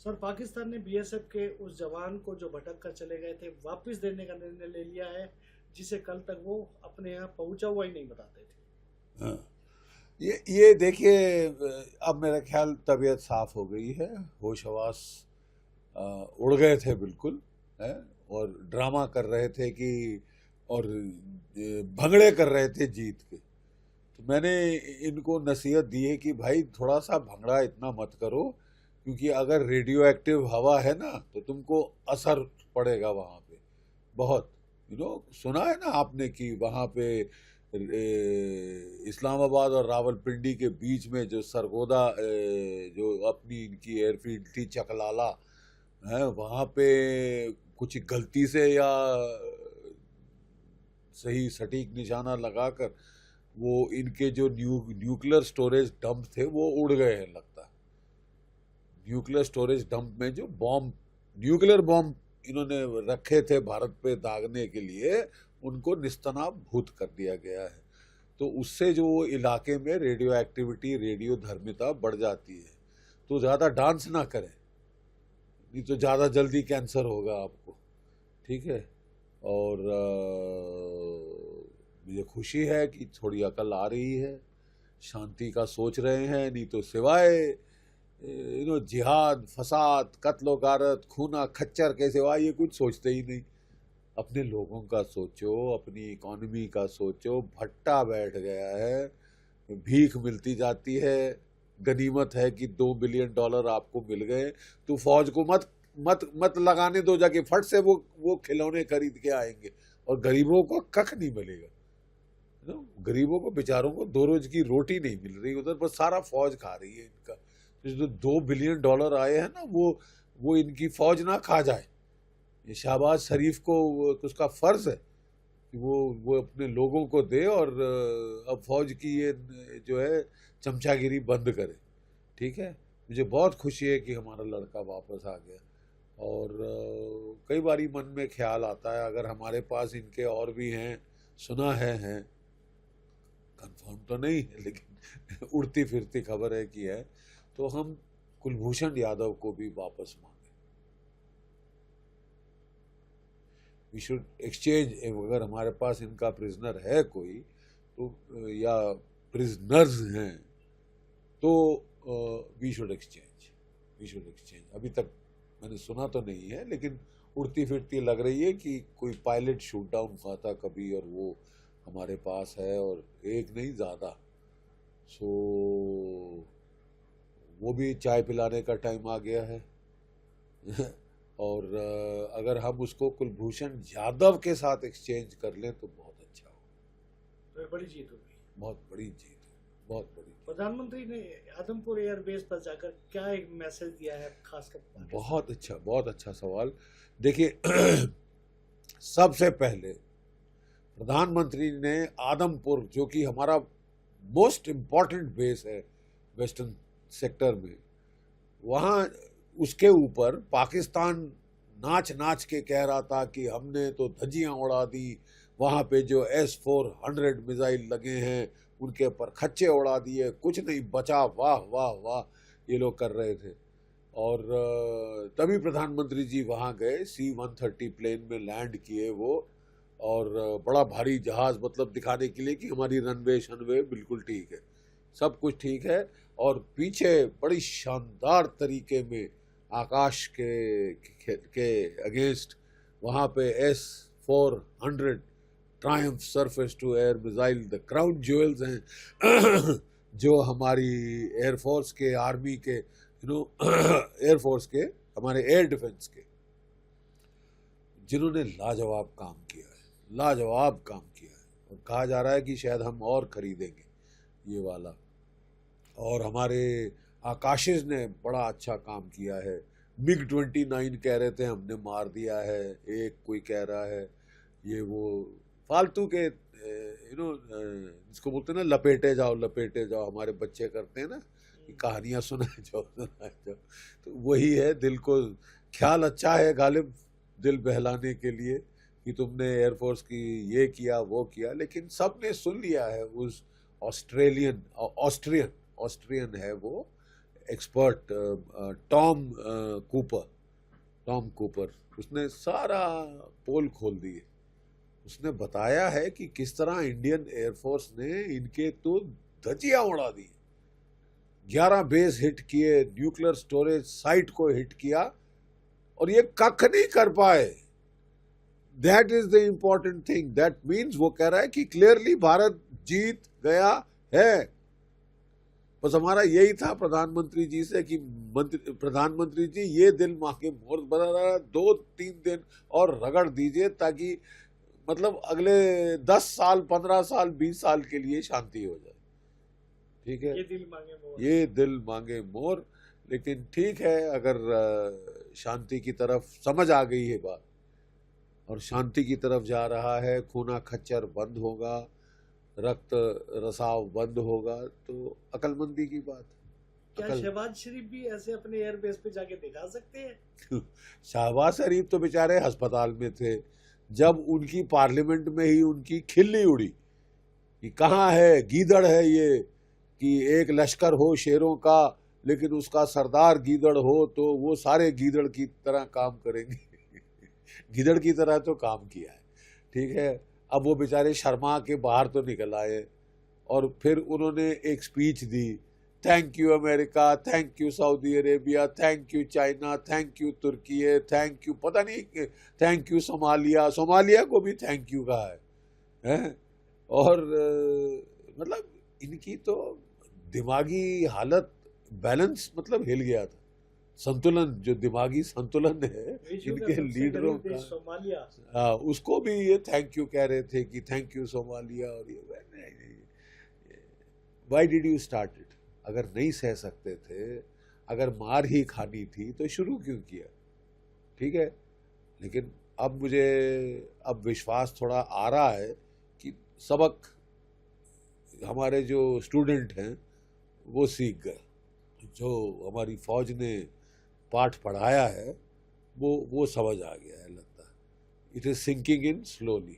Sir, Pakistan ने BSF के उस जवान को जो भटक कर चले गए थे वापस देने का निर्णय ले लिया है, जिसे कल तक वो अपने यहाँ पहुंचा हुआ ही नहीं बताते थे। हाँ। ये देखिए, अब मेरा ख्याल तबीयत साफ हो गई है, होश हवास उड़ गए थे बिल्कुल, है। और ड्रामा कर रहे थे कि, और भंगड़े कर रहे थे जीत के। तो मैंने इनको नसीहत दी है कि भाई थोड़ा सा भंगड़ा इतना मत करो, क्योंकि अगर रेडियो एक्टिव हवा है ना तो तुमको असर पड़ेगा वहाँ पे बहुत। सुना है ना आपने कि वहाँ पे इस्लामाबाद और रावलपिंडी के बीच में जो सरगोदा, जो अपनी इनकी एयरफील्ड थी चकलाला है, वहाँ पे कुछ गलती से या सही सटीक निशाना लगाकर वो इनके जो न्यूक्लियर स्टोरेज डंप थे वो उड़ गए हैं लगता है। न्यूक्लियर स्टोरेज डंप में जो बॉम्ब, न्यूक्लियर बॉम्ब इन्होंने रखे थे भारत पे दागने के लिए, उनको निस्तनाबूत कर दिया गया है। तो उससे जो इलाके में रेडियो एक्टिविटी, रेडियो धर्मिता बढ़ जाती है। तो ज़्यादा डांस ना करें, नहीं तो ज़्यादा जल्दी कैंसर होगा आपको, ठीक है। और मुझे खुशी है कि थोड़ी अकल आ रही है, शांति का सोच रहे हैं, नहीं तो सिवाय जिहाद, फसाद, कत्लो गारत, खूना खच्चर के सिवाय ये कुछ सोचते ही नहीं। अपने लोगों का सोचो, अपनी इकोनॉमी का सोचो। भट्टा बैठ गया है, भीख मिलती जाती है। गनीमत है कि $2 बिलियन आपको मिल गए, तो फौज को मत मत मत लगाने दो जाके, फट से वो खिलौने खरीद के आएंगे और गरीबों को कख नहीं मिलेगा। गरीबों को, बेचारों को 2 रोज की रोटी नहीं मिल रही, उधर पर सारा फौज खा रही है इनका। जो $2 बिलियन आए हैं ना, वो इनकी फौज ना खा जाए। ये शहबाज शरीफ को उसका फर्ज है कि वो अपने लोगों को दे, और अब फौज की ये जो है चमचागिरी बंद करे, ठीक है। मुझे बहुत खुशी है कि हमारा लड़का वापस आ गया। और कई बारी मन में ख्याल आता है, अगर हमारे पास इनके और भी हैं, सुना है, कंफर्म तो नहीं है लेकिन उड़ती फिरती खबर है कि है, तो हम कुलभूषण यादव को भी वापस मांगे। We should exchange. अगर हमारे पास इनका प्रिजनर है कोई, तो या प्रिजनर्स हैं, तो वी शुड एक्सचेंज। अभी तक मैंने सुना तो नहीं है, लेकिन उड़ती फिरती लग रही है कि कोई पायलट शूट डाउन हुआ था कभी, और वो हमारे पास है, और एक नहीं ज़्यादा। सो वो भी चाय पिलाने का टाइम आ गया है। और अगर हम उसको कुलभूषण यादव के साथ एक्सचेंज कर लें तो बहुत अच्छा हो। तो बड़ी जीत होगी। बहुत बड़ी जीत, बहुत बड़ी। प्रधानमंत्री ने आदमपुर एयरबेस पर जाकर क्या एक मैसेज दिया है, खासकर? बहुत अच्छा सवाल। देखिए, सबसे पहले प्रधानमंत्री ने आदमपुर, जो कि हमारा मोस्ट इम्पॉर्टेंट बेस है वेस्टर्न सेक्टर में, वहाँ उसके ऊपर पाकिस्तान नाच नाच के कह रहा था कि हमने तो धज्जियाँ उड़ा दी, वहाँ पे जो S-400 मिसाइल लगे हैं उनके ऊपर खच्चे उड़ा दिए, कुछ नहीं बचा, वाह वाह वाह, ये लोग कर रहे थे। और तभी प्रधानमंत्री जी वहाँ गए, C-130 प्लेन में लैंड किए वो, और बड़ा भारी जहाज़, मतलब दिखाने के लिए कि हमारी रनवे शनवे बिल्कुल ठीक है, सब कुछ ठीक है। और पीछे बड़ी शानदार तरीके में आकाश के अगेंस्ट वहाँ पे S-400 triumph surface to air missile, the crown jewels हैं जो हमारी एयरफोर्स के, आर्मी के, एयरफोर्स के, हमारे एयर डिफेंस के, जिन्होंने लाजवाब काम किया है, लाजवाब काम किया है। और कहा जा रहा है कि शायद हम और खरीदेंगे ये वाला। और हमारे आकाशिस ने बड़ा अच्छा काम किया है। MiG-29 कह रहे थे हमने मार दिया है, एक कोई कह रहा है ये वो फालतू के जिसको बोलते हैं ना, लपेटे जाओ, हमारे बच्चे करते हैं ना कि कहानियाँ सुनाए जाओ। तो वही है, दिल को ख्याल अच्छा है गालिब, दिल बहलाने के लिए कि तुमने एयरफोर्स की ये किया वो किया, लेकिन सब ने सुन लिया है। उस ऑस्ट्रियन है वो, एक्सपर्ट टॉम कूपर, उसने सारा पोल खोल दिए। उसने बताया है कि किस तरह इंडियन एयरफोर्स ने इनके तो धजिया उड़ा दी। 11 बेस हिट किए, न्यूक्लियर स्टोरेज साइट को हिट किया, और ये कख नहीं कर पाए। That is the important thing. That means वो कह रहा है कि क्लियरली भारत जीत गया है। बस हमारा यही था प्रधानमंत्री जी से कि प्रधानमंत्री जी ये दिल मांगे मोर बना रहा, 2-3 दिन और रगड़ दीजिए, ताकि मतलब अगले 10 साल, 15 साल, 20 साल के लिए शांति हो जाए। ठीक है, ये दिल मांगे मोर, ये दिल मांगे मोर। लेकिन ठीक है, अगर शांति की तरफ समझ आ गई है बात और शांति की तरफ जा रहा है, खूना खच्चर बंद होगा, रक्त रसाव बंद होगा, तो अकलमंदी की बात है। क्या शहबाज शरीफ भी ऐसे अपने एयरबेस पे जाके दिखा सकते हैं? शहबाज शरीफ तो बेचारे अस्पताल में थे जब उनकी पार्लियामेंट में ही उनकी खिल्ली उड़ी कि कहाँ है गीदड़ है ये, कि एक लश्कर हो शेरों का लेकिन उसका सरदार गीदड़ हो तो वो सारे गीदड़ की तरह काम करेंगे। गीदड़ की तरह तो काम किया है। ठीक है, अब वो बेचारे शर्मा के बाहर तो निकल आए और फिर उन्होंने एक स्पीच दी, thank you America, thank you Saudi Arabia, thank you China, thank you Turkey, thank you पता नहीं, थैंक यू सोमालिया को भी थैंक यू कहा है? और मतलब इनकी तो दिमागी हालत, बैलेंस मतलब हिल गया था। संतुलन, जो दिमागी संतुलन है इनके लीडरों का, सोमालिया, उसको भी ये थैंक यू कह रहे थे कि थैंक यू सोमालिया। और ये why did you start it? अगर नहीं सह सकते थे, अगर मार ही खानी थी तो शुरू क्यों किया? ठीक है, लेकिन अब मुझे अब विश्वास थोड़ा आ रहा है कि सबक हमारे जो स्टूडेंट हैं वो सीख गए। जो हमारी फौज ने पाठ पढ़ाया है वो समझ आ गया है, लगता है। It is sinking in slowly.